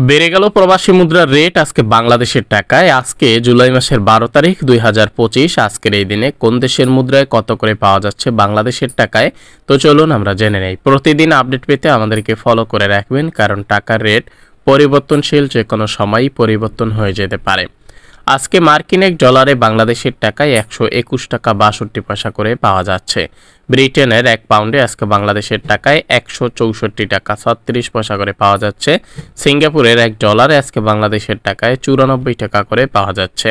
বেড়ে গেল প্রবাসী মুদ্রার রেট আজকে বাংলাদেশের টাকায়। আজকে জুলাই মাসের 12 তারিখ 2025। আজকের এই দিনে কোন দেশের মুদ্রায় কত করে পাওয়া যাচ্ছে বাংলাদেশের টাকায়, তো চলুন আমরা জেনে নেই। প্রতিদিন আপডেট পেতে আমাদেরকে ফলো করে রাখবেন, কারণ টাকার রেট পরিবর্তনশীল, যে কোনো সময়ই পরিবর্তন হয়ে যেতে পারে। আজকে মার্কিন এক ডলারে বাংলাদেশের টাকায় 121 টাকা 62 পয়সা করে পাওয়া যাচ্ছে। ব্রিটেনের এক পাউন্ডে আজকে বাংলাদেশের টাকায় 164 টাকা 36 পয়সা করে পাওয়া যাচ্ছে। সিঙ্গাপুরের এক ডলারে আজকে বাংলাদেশের টাকায় 94 টাকা করে পাওয়া যাচ্ছে।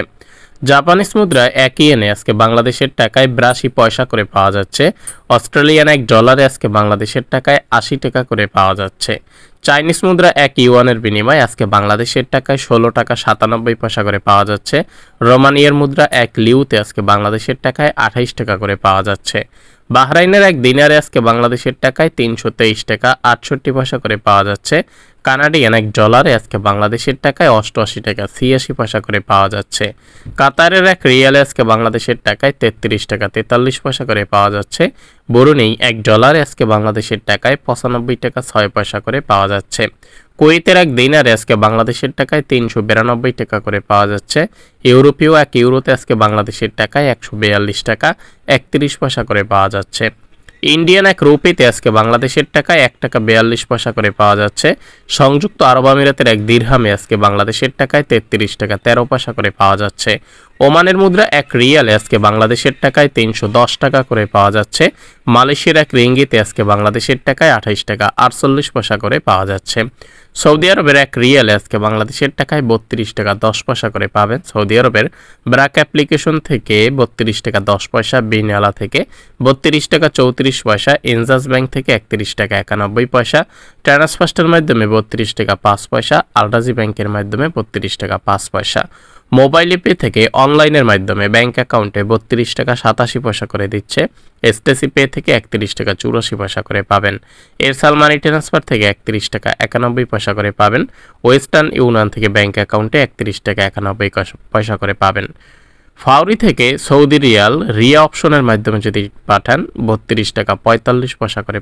জাপানিজ মুদ্রায় এক ইয়েনে আজকে বাংলাদেশের টাকায় 82 পয়সা করে পাওয়া যাচ্ছে। অস্ট্রেলিয়ান এক ডলারে আজকে বাংলাদেশের টাকায় 80 টাকা করে পাওয়া যাচ্ছে। চাইনিজ মুদ্রা এক ইউয়ানের বিনিময়ে আজকে বাংলাদেশের টাকায় 16 টাকা 97 পয়সা করে পাওয়া যাচ্ছে। রোমানিয়ার মুদ্রা এক লিউতে আজকে বাংলাদেশের টাকায় 28 টাকা করে পাওয়া যাচ্ছে। বাহরাইনের এক দিনারে আজকে বাংলাদেশের টাকায় 323 টাকা 68 পয়সা করে পাওয়া যাচ্ছে। কানাডিয়ান এক ডলারে আজকে বাংলাদেশের টাকায় 88 টাকা 86 পয়সা করে পাওয়া যাচ্ছে। কাতারের এক রিয়ালে আজকে বাংলাদেশের টাকায় 33 টাকা 43 পয়সা করে পাওয়া যাচ্ছে। ব্রুনেই এক ডলারে আজকে বাংলাদেশের টাকায় 95 টাকা 6 পয়সা করে পাওয়া যাচ্ছে। কুয়েতের এক দিনারে আজকে বাংলাদেশের টাকায় 392 টাকা করে পাওয়া যাচ্ছে। ইউরোপীয় এক ইউরোতে আজকে বাংলাদেশের টাকায় 142 টাকা 31 পয়সা করে পাওয়া যাচ্ছে। ইন্ডিয়ান এক রুপিতে আজকে বাংলাদেশের টাকায় 1 টাকা 42 পয়সা করে পাওয়া যাচ্ছে। সংযুক্ত আরব আমিরাতের এক দিরহামে আজকে বাংলাদেশের টাকায় 33 টাকা 13 পয়সা করে পাওয়া যাচ্ছে। ওমানের মুদ্রা এক রিয়ালে আজকে বাংলাদেশের টাকায় 310 টাকা করে পাওয়া যাচ্ছে। মালয়েশিয়ার এক রিঙ্গিতে আজকে বাংলাদেশের টাকায় 28 টাকা 48 পয়সা করে পাওয়া যাচ্ছে। সৌদি আরবের এক রিয়ালে আজকে বাংলাদেশের টাকায় 32 টাকা 10 পয়সা করে পাবেন সৌদি আরবের ব্র্যাক অ্যাপ্লিকেশন থেকে, 32 টাকা 10 পয়সা বিনালা থেকে, 32 টাকা 34 পয়সা এনজাস ব্যাংক থেকে, 31 টাকা 91 পয়সা ট্রান্সফার্স্টের মাধ্যমে, 32 টাকা 5 পয়সা আলরাজি ব্যাংকের মাধ্যমে, 32 টাকা 5 পয়সা। মোবাইল পে থেকে অনলাইনের মাধ্যমে ব্যাংক অ্যাকাউন্টে 32 টাকা 87 পয়সা করে দিচ্ছে। এসটিসি পে থেকে 31 টাকা 84 পয়সা করে পাবেন। এরসাল মানি ট্রান্সফার থেকে 31 টাকা 91 পয়সা করে পাবেন। ওয়েস্টার্ন ইউনিয়ন থেকে ব্যাংক অ্যাকাউন্টে 31 টাকা 91 পয়সা করে পাবেন। ফাউরি থেকে সৌদি রিয়াল রিয়া অপশনের মাধ্যমে যদি পাঠান 32 টাকা 45 পয়সা করে